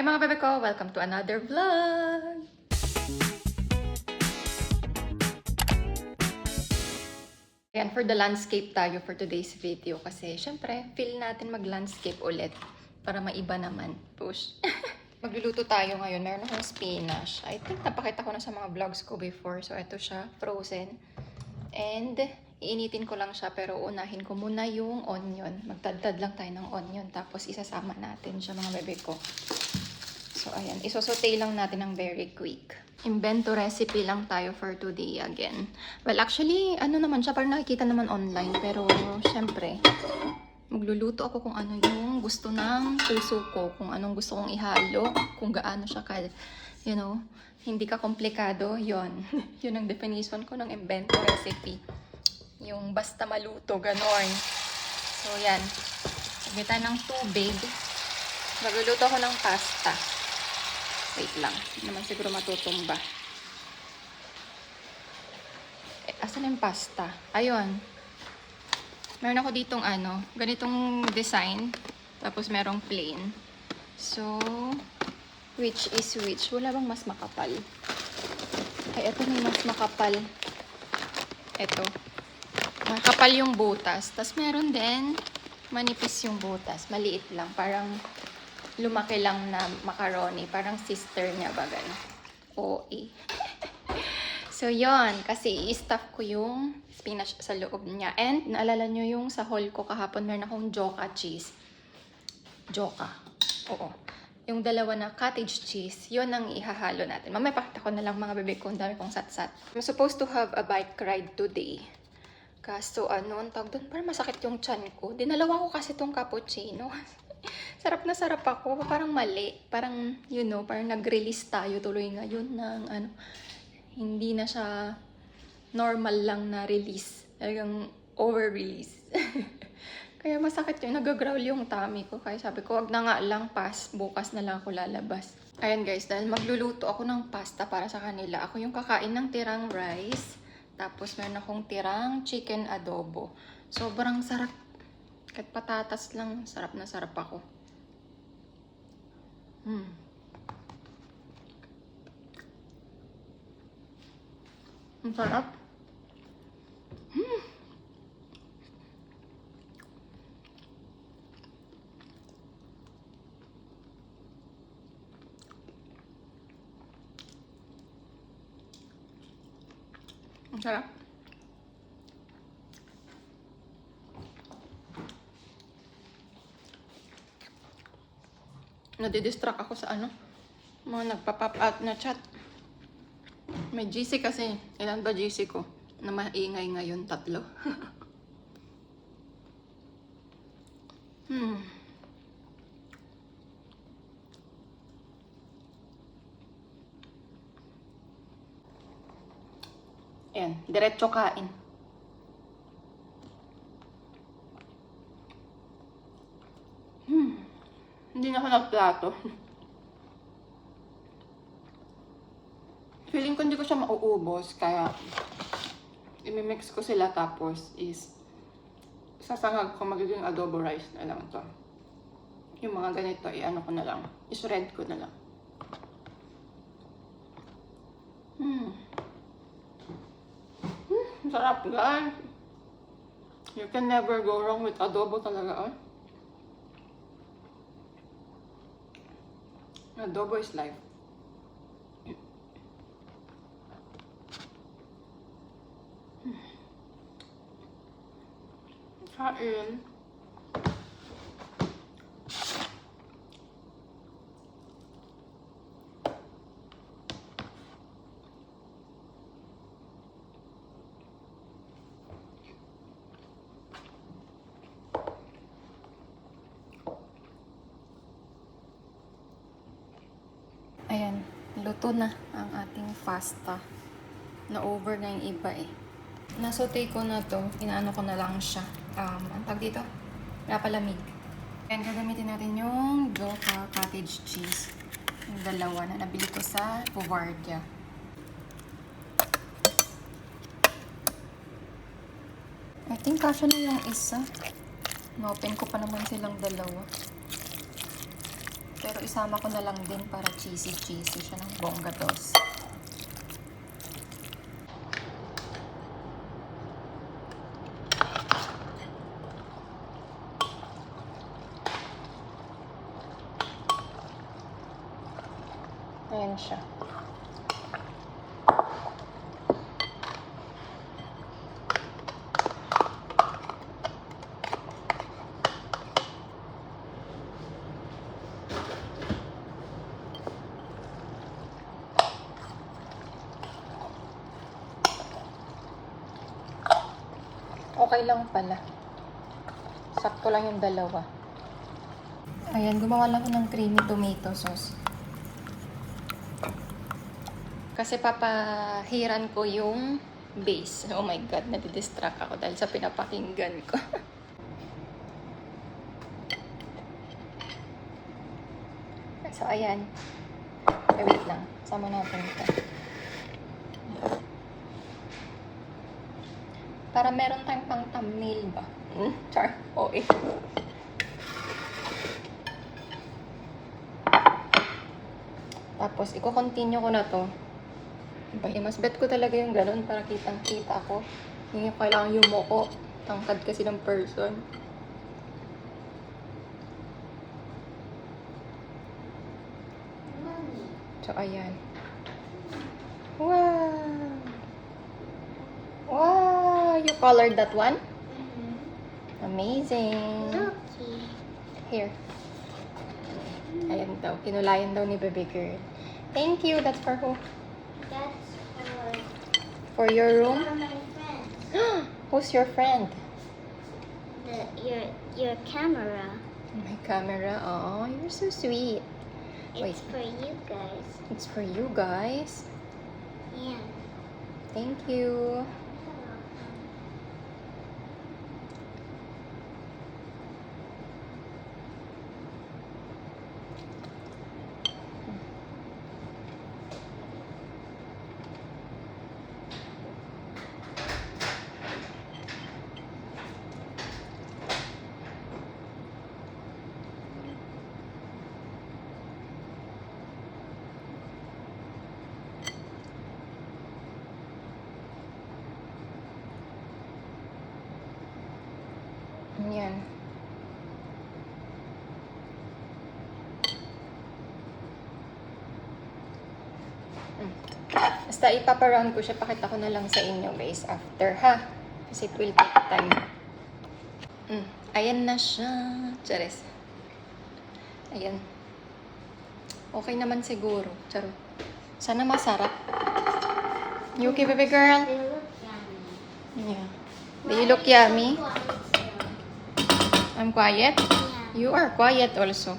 Hi mga bebe ko! Welcome to another vlog! Ayan, for the landscape tayo for today's video kasi syempre, feel natin mag-landscape ulit para maiba naman. Push! Magluluto tayo ngayon. Meron akong spinach. I think napakita ko na sa mga vlogs ko before. So, ito siya, frozen. And, iinitin ko lang siya pero unahin ko muna yung onion. Magtadtad lang tayo ng onion tapos isasama natin siya mga bebe ko. So, ayan. Isosote lang natin ng very quick. Invento recipe lang tayo for today again. Well, actually, ano naman siya, parang nakikita naman online. Pero, syempre, magluluto ako kung ano yung gusto ng puso ko. Kung anong gusto kong ihalo. Kung gaano siya you know, hindi ka komplikado. Yun. Yun ang definition ko ng invento recipe. Yung basta maluto, ganon. So, yan. Lagyan tayo ng tubig. Magluluto ako ng pasta. Wait lang. Hindi naman siguro matutumba. Asan yung pasta? Ayun. Meron ako ditong ganitong design. Tapos merong plain. So, which is which? Wala bang mas makapal? Ay, ito may mas makapal. Ito. Makapal yung butas. Tapos meron din manipis yung butas. Maliit lang. Parang lumaki lang na macaroni. Parang sister niya ba gano'n? OA. So, yon kasi i-stuff ko yung spinach sa loob niya. And, naalala nyo yung sa haul ko kahapon, meron akong Joka cheese. Joka. Oo. Yung dalawa na cottage cheese, yon ang ihahalo natin. Mamaya pakita ko na lang mga bebe ko, ang dami kong satsat. I'm supposed to have a bike ride today. Kaso, ang tawag doon, parang masakit yung tiyan ko. Dinalawa ko kasi itong cappuccino. Sarap na sarap ako. Parang mali. Parang, you know, parang nag-release tayo tuloy ngayon ng hindi na siya normal lang na release. Talagang over-release. Kaya masakit yun. Nag-growl yung tummy ko. Kaya sabi ko, wag na nga lang, bukas na lang ako lalabas. Ayan guys, dahil magluluto ako ng pasta para sa kanila. Ako yung kakain ng tirang rice. Tapos meron akong tirang chicken adobo. Sobrang sarap. Kahit patatas lang, sarap na sarap ako. Ang sarap. Ang sarap. Nadidistract ako sa mga nagpa-pop out na chat. May GC kasi. Ilan ba GC ko? Na maingay ngayon, 3. Ayan, diretso kain. Hindi na ako nagplato. Feeling ko hindi ko siya mauubos, kaya imimix ko sila tapos sasangag ko magiging adobo rice na lang to. Yung mga ganito, ko na lang. I-shred ko na lang. Sarap guys. You can never go wrong with adobo talaga. Adobo is life. Kain. Ayan, luto na ang ating pasta. Na-over na yung iba eh. Nasote ko na to, inaano ko na lang siya. Ang tag dito, napalamig. Ayan, gagamitin natin yung Joka cottage cheese. Yung dalawa na nabili ko sa Puvardia. I think kasya na yung isa. Na-open ko pa naman silang dalawa. Pero isama ko na lang din para cheesy-cheesy siya ng bongga dos. Ayan siya. Okay lang pala. Sakto lang yung dalawa. Ayan, gumawa lang ako ng creamy tomato sauce. Kasi papahiran ko yung base. Oh my God, nadidistract ako dahil sa pinapakinggan ko. So, ayan. Wait lang. Sama natin ito. Para meron tayong pang thumbnail ba? Char. Okay. Tapos, i-continue ko na to. Mas bet ko talaga yung ganun para kitang-kita ako. Hindi ko kailangan yumuko. Tangkad kasi ng person. So, ayan. Wow! Wow! You colored that one? Amazing! Here. Ayan daw. Kinulayan daw ni baby girl. Thank you. That's for who? That's For your room? for my friends. Who's your friend? Your camera. My camera. Oh, you're so sweet. Wait. It's for you guys. It's for you guys. Yeah. Thank you. Yan. Basta ipaparound ko siya. Pakita ko na lang sa inyo guys after ha. Kasi it will take time. Ayan na siya. Charis. Ayan. Okay naman siguro. Charot. Sana masarap. You okay, baby girl? They look yummy. Yeah. Do you look yummy? I'm quiet? Yeah. You are quiet also.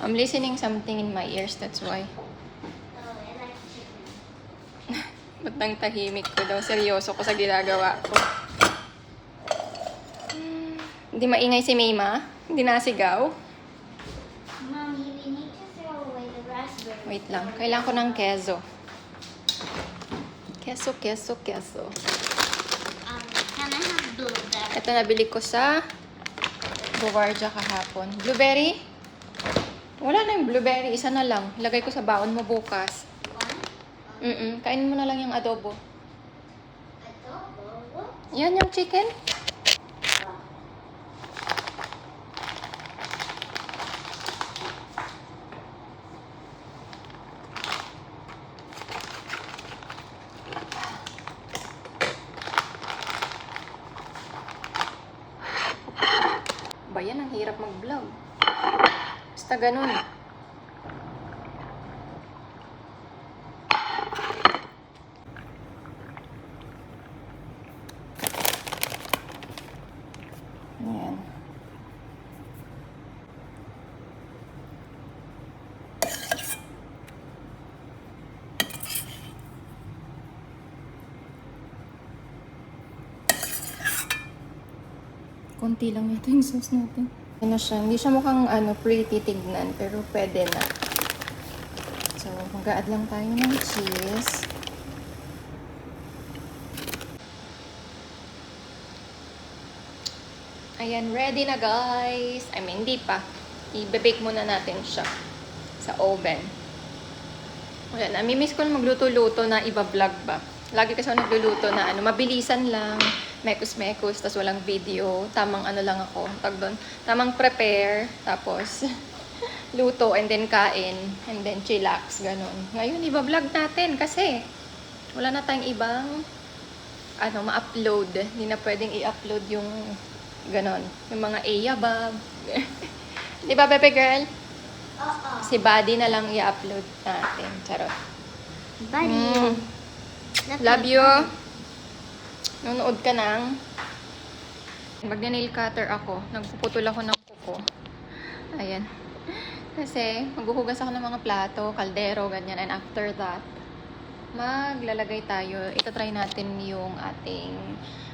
I'm listening something in my ears, that's why. Oh, I like chicken. Ba't nang tahimik ko daw? Seryoso ko sa ginagawa ko. Hindi maingay si Mima? Hindi nasigaw? Mommy, we need to throw away the raspberry. Wait lang. Kailangan ko ng keso. Keso. Can I have blueberry? Ito nabili ko sa Guardia kahapon. Blueberry? Wala na yung blueberry. Isa na lang. Lagay ko sa baon mo bukas. One? Kainin mo na lang yung adobo. Adobo? What? Yan yung chicken. Ba yan, ang hirap mag-vlog. Basta ganun. Ayan. Konti lang ito yung sauce natin. Ano siya, hindi siya mukhang pretty tignan, pero pwede na. So, mag-a-add lang tayo ng cheese. Ayan, ready na guys. I mean, hindi pa. I-bake muna natin siya. sa oven. Wala na. Mimiss ko na magluto-luto na iba-vlog ba. Lagi kasi ako nagluluto na mabilisan lang, mekos-mekos, tas walang video. Tamang ano lang ako, tag doon. Tamang prepare, tapos luto, and then kain, and then chillax, ganun. Ngayon, iba-vlog natin kasi wala na tayong ibang ma-upload. Hindi na pwedeng i-upload yung ganon. Yung mga Ayabab. Di ba, Bebe Girl? Oo. Si Buddy na lang i-upload natin. Charot. Buddy. Love you. Nunood ka ng magna-nail cutter ako. Nagpuputol ako ng kuko. Ayan. Kasi maghuhugas ako ng mga plato, kaldero, ganyan. And after that, maglalagay tayo. Ito-try natin yung ating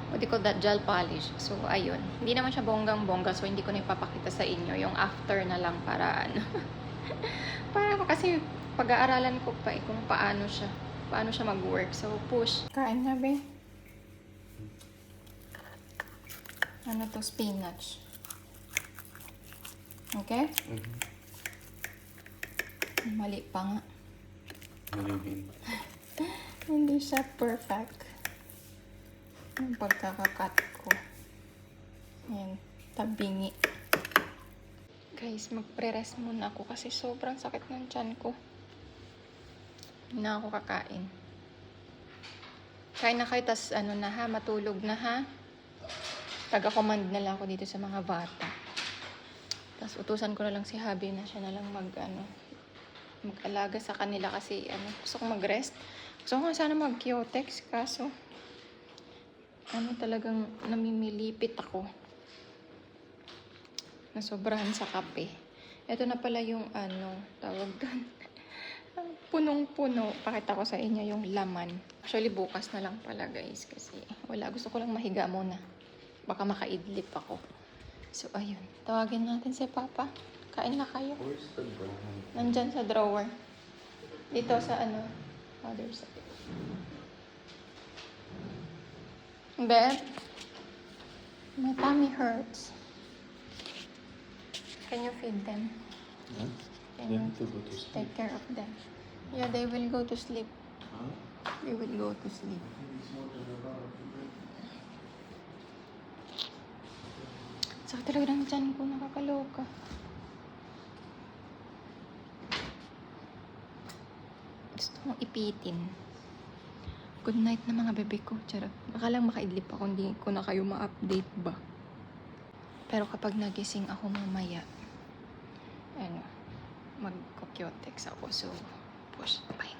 what do you call that, gel polish. So, ayun. Hindi naman siya bonggang-bongga. So, hindi ko na ipapakita sa inyo. Yung after na lang para para kasi pag-aaralan ko pa kung paano siya mag-work. So, push. Kain na, be. Ano to? Spinach. Okay? Mali pa nga. Hindi siya perfect. Yung pagkakakat ko. Ayan. Tabingi. Guys, magpre-rest muna ako kasi sobrang sakit ng tiyan ko. Hindi na ako kakain. Kain na kayo, tas matulog na ha. Taga-command na lang ako dito sa mga bata. Tas utusan ko na lang si Habi na siya na lang mag-alaga sa kanila kasi gusto kong mag-rest. Gusto ko sana mag-Kyotex kaso talagang namimilipit ako. Nasobrahan sa kape. Ito na pala yung tawag doon. Punong-puno. Pakita ko sa inyo yung laman. Actually, bukas na lang pala guys kasi wala. Gusto ko lang mahiga muna. Baka makaidlip ako. So, ayun. Tawagin natin si Papa. Kain na kayo. Where's the brown? Nandyan sa drawer. Dito sa other side. Beth, my tummy hurts. Can you feed them? Huh? Can They you have to go to sleep. take care of them? Yeah, they will go to sleep. Huh? They will go to sleep. Sakit talaga ng tiyan ko, nakakaloka. Gusto kong ipitin. Good night na mga bebe ko. Charot. Baka lang makaidlip ako, hindi ko na kayo ma-update ba. Pero kapag nagising ako mamaya, mag-Kyotex ako. So, push. Bye.